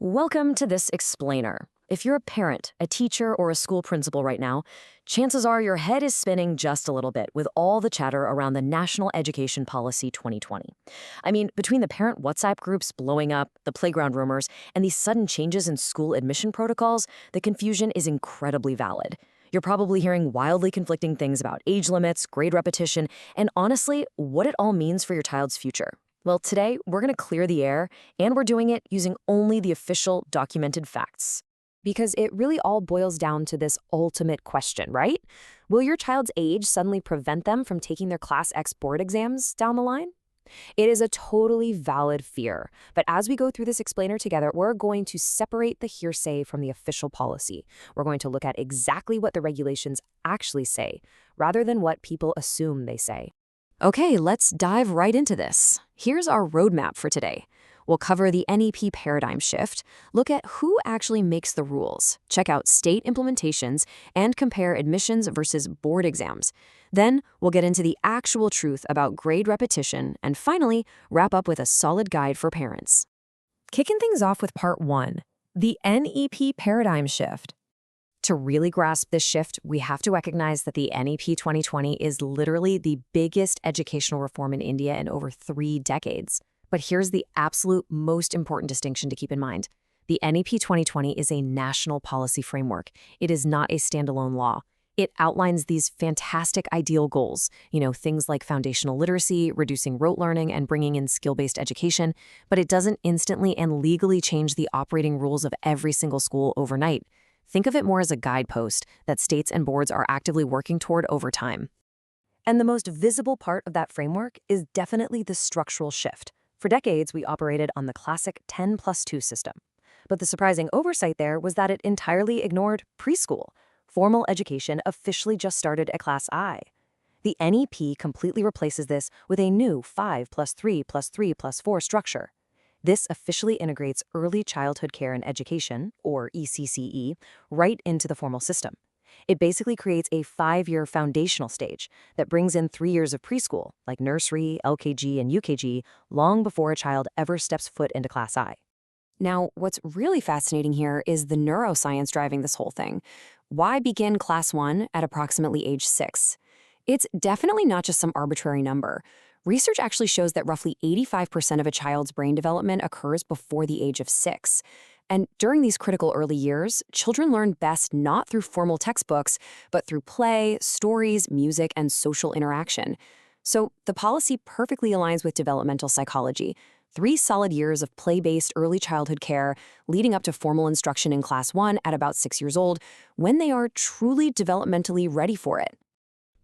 Welcome to this explainer. If you're a parent, a teacher, or a school principal right now, chances are your head is spinning just a little bit with all the chatter around the National Education Policy 2020. I mean, between the parent WhatsApp groups blowing up, the playground rumors, and these sudden changes in school admission protocols, the confusion is incredibly valid. You're probably hearing wildly conflicting things about age limits, grade repetition, and honestly, what it all means for your child's future. Well, today, we're going to clear the air, and we're doing it using only the official documented facts. Because it really all boils down to this ultimate question, right? Will your child's age suddenly prevent them from taking their Class X board exams down the line? It is a totally valid fear, but as we go through this explainer together, we're going to separate the hearsay from the official policy. We're going to look at exactly what the regulations actually say, rather than what people assume they say. Okay, let's dive right into this. Here's our roadmap for today. We'll cover the NEP paradigm shift, look at who actually makes the rules, check out state implementations, and compare admissions versus board exams. Then, we'll get into the actual truth about grade repetition, and finally, wrap up with a solid guide for parents. Kicking things off with part 1, the NEP paradigm shift. To really grasp this shift, we have to recognize that the NEP 2020 is literally the biggest educational reform in India in over 3 decades. But here's the absolute most important distinction to keep in mind. The NEP 2020 is a national policy framework. It is not a standalone law. It outlines these fantastic ideal goals, things like foundational literacy, reducing rote learning, and bringing in skill-based education, but it doesn't instantly and legally change the operating rules of every single school overnight. Think of it more as a guidepost that states and boards are actively working toward over time. And the most visible part of that framework is definitely the structural shift. For decades, we operated on the classic 10+2 system. But the surprising oversight there was that it entirely ignored preschool. Formal education officially just started at Class I. The NEP completely replaces this with a new 5+3+3+4 structure. This officially integrates early childhood care and education, or ECCE, right into the formal system. It basically creates a 5-year foundational stage that brings in 3 years of preschool, like nursery, LKG, and UKG, long before a child ever steps foot into Class I. Now, what's really fascinating here is the neuroscience driving this whole thing. Why begin Class 1 at approximately age 6? It's definitely not just some arbitrary number. Research actually shows that roughly 85% of a child's brain development occurs before the age of 6. And during these critical early years, children learn best not through formal textbooks, but through play, stories, music, and social interaction. So the policy perfectly aligns with developmental psychology. 3 solid years of play-based early childhood care, leading up to formal instruction in Class 1 at about 6 years old, when they are truly developmentally ready for it.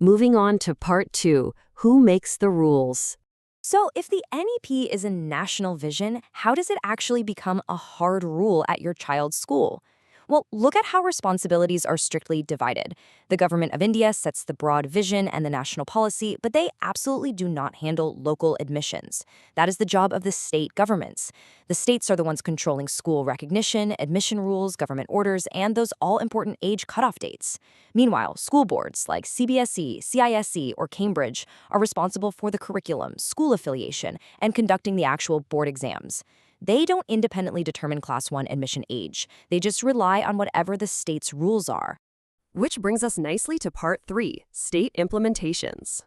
Moving on to part 2, who makes the rules? So if the NEP is a national vision, how does it actually become a hard rule at your child's school? Well, look at how responsibilities are strictly divided. The government of India sets the broad vision and the national policy, but they absolutely do not handle local admissions. That is the job of the state governments. The states are the ones controlling school recognition, admission rules, government orders, and those all-important age cutoff dates. Meanwhile, school boards like CBSE, CISE, or Cambridge are responsible for the curriculum, school affiliation, and conducting the actual board exams. They don't independently determine Class 1 admission age. They just rely on whatever the state's rules are. Which brings us nicely to part 3, state implementations.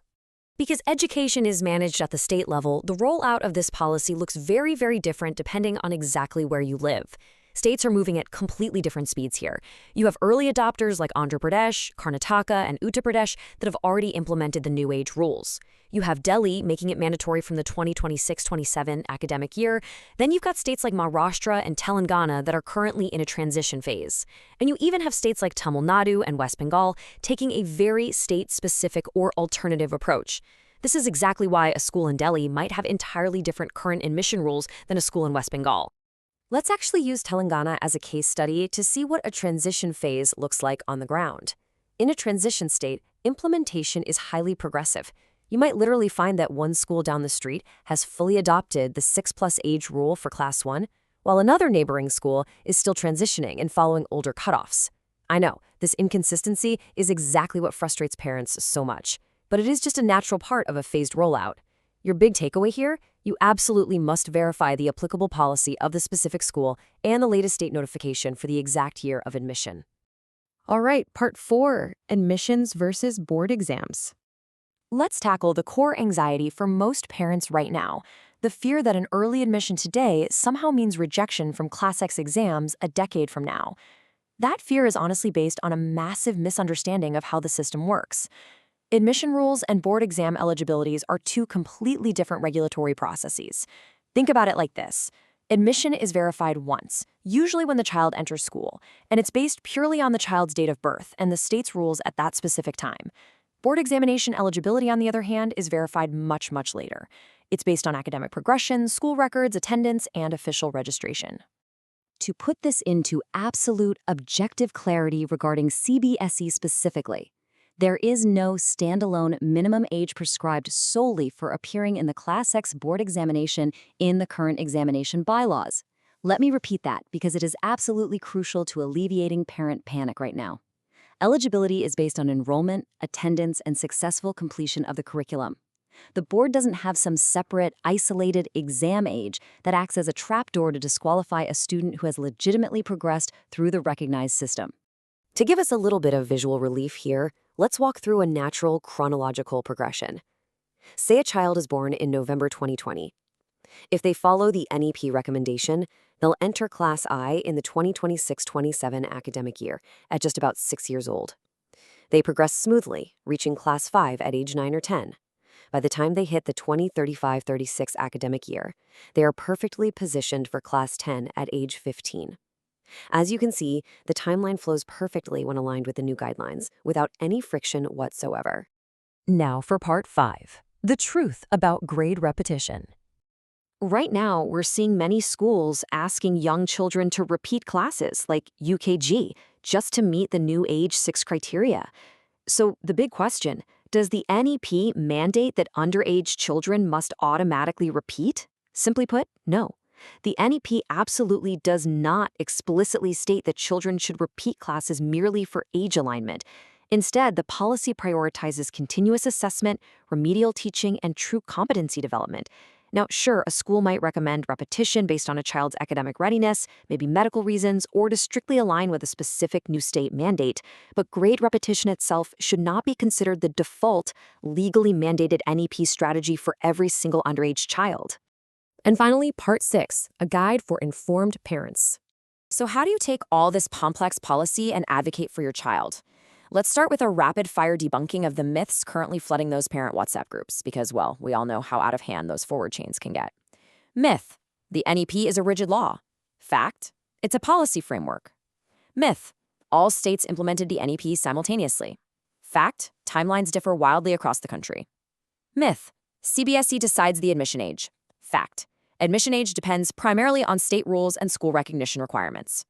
Because education is managed at the state level, the rollout of this policy looks very, very different depending on exactly where you live. States are moving at completely different speeds here. You have early adopters like Andhra Pradesh, Karnataka, and Uttar Pradesh that have already implemented the new age rules. You have Delhi making it mandatory from the 2026-27 academic year. Then you've got states like Maharashtra and Telangana that are currently in a transition phase. And you even have states like Tamil Nadu and West Bengal taking a very state-specific or alternative approach. This is exactly why a school in Delhi might have entirely different current admission rules than a school in West Bengal. Let's actually use Telangana as a case study to see what a transition phase looks like on the ground. In a transition state, implementation is highly progressive. You might literally find that one school down the street has fully adopted the 6+ age rule for Class 1, while another neighboring school is still transitioning and following older cutoffs. I know, this inconsistency is exactly what frustrates parents so much, but it is just a natural part of a phased rollout. Your big takeaway here? You absolutely must verify the applicable policy of the specific school and the latest state notification for the exact year of admission. All right, part 4, admissions versus board exams. Let's tackle the core anxiety for most parents right now, the fear that an early admission today somehow means rejection from Class X exams a decade from now. That fear is honestly based on a massive misunderstanding of how the system works. Admission rules and board exam eligibilities are two completely different regulatory processes. Think about it like this. Admission is verified once, usually when the child enters school, and it's based purely on the child's date of birth and the state's rules at that specific time. Board examination eligibility, on the other hand, is verified much, much later. It's based on academic progression, school records, attendance, and official registration. To put this into absolute objective clarity regarding CBSE specifically, there is no standalone minimum age prescribed solely for appearing in the Class X board examination in the current examination bylaws. Let me repeat that because it is absolutely crucial to alleviating parent panic right now. Eligibility is based on enrollment, attendance, and successful completion of the curriculum. The board doesn't have some separate, isolated exam age that acts as a trapdoor to disqualify a student who has legitimately progressed through the recognized system. To give us a little bit of visual relief here, let's walk through a natural chronological progression. Say a child is born in November 2020. If they follow the NEP recommendation, they'll enter Class I in the 2026-27 academic year at just about 6 years old. They progress smoothly, reaching Class 5 at age 9 or 10. By the time they hit the 2035-36 academic year, they are perfectly positioned for Class 10 at age 15. As you can see, the timeline flows perfectly when aligned with the new guidelines, without any friction whatsoever. Now for part 5, the truth about grade repetition. Right now, we're seeing many schools asking young children to repeat classes like UKG just to meet the new age 6 criteria. So the big question, does the NEP mandate that underage children must automatically repeat? Simply put, no. The NEP absolutely does not explicitly state that children should repeat classes merely for age alignment. Instead, the policy prioritizes continuous assessment, remedial teaching, and true competency development. Now, sure, a school might recommend repetition based on a child's academic readiness, maybe medical reasons, or to strictly align with a specific new state mandate, but grade repetition itself should not be considered the default, legally mandated NEP strategy for every single underage child. And finally, part 6, a guide for informed parents. So how do you take all this complex policy and advocate for your child? Let's start with a rapid-fire debunking of the myths currently flooding those parent WhatsApp groups, because, well, we all know how out of hand those forward chains can get. Myth: the NEP is a rigid law. Fact: it's a policy framework. Myth: all states implemented the NEP simultaneously. Fact: timelines differ wildly across the country. Myth: CBSE decides the admission age. Fact: admission age depends primarily on state rules and school recognition requirements.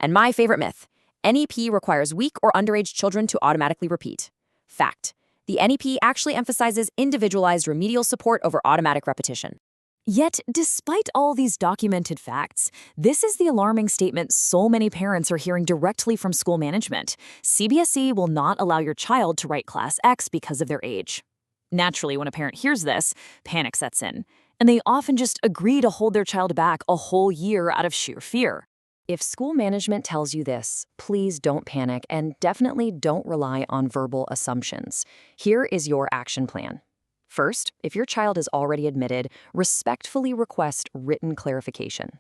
And my favorite myth: NEP requires weak or underage children to automatically repeat. Fact: the NEP actually emphasizes individualized remedial support over automatic repetition. Yet, despite all these documented facts, this is the alarming statement so many parents are hearing directly from school management. CBSE will not allow your child to write Class X because of their age. Naturally, when a parent hears this, panic sets in, and they often just agree to hold their child back a whole year out of sheer fear. If school management tells you this, please don't panic and definitely don't rely on verbal assumptions. Here is your action plan. First, if your child is already admitted, respectfully request written clarification.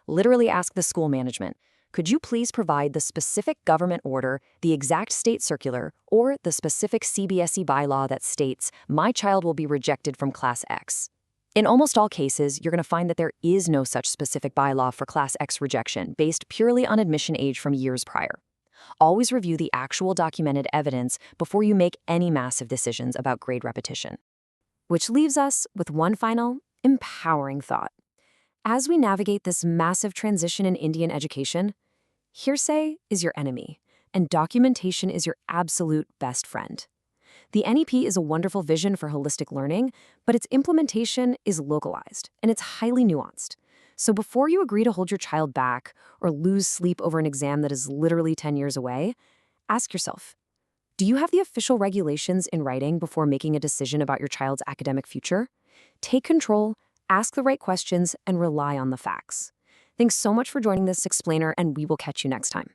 Literally ask the school management, could you please provide the specific government order, the exact state circular, or the specific CBSE bylaw that states my child will be rejected from Class X? In almost all cases, you're going to find that there is no such specific bylaw for Class X rejection based purely on admission age from years prior. Always review the actual documented evidence before you make any massive decisions about grade repetition. Which leaves us with one final, empowering thought. As we navigate this massive transition in Indian education, hearsay is your enemy, and documentation is your absolute best friend. The NEP is a wonderful vision for holistic learning, but its implementation is localized, and it's highly nuanced. So before you agree to hold your child back or lose sleep over an exam that is literally 10 years away, ask yourself, do you have the official regulations in writing before making a decision about your child's academic future? Take control, Ask the right questions and rely on the facts. Thanks so much for joining this explainer, and we will catch you next time.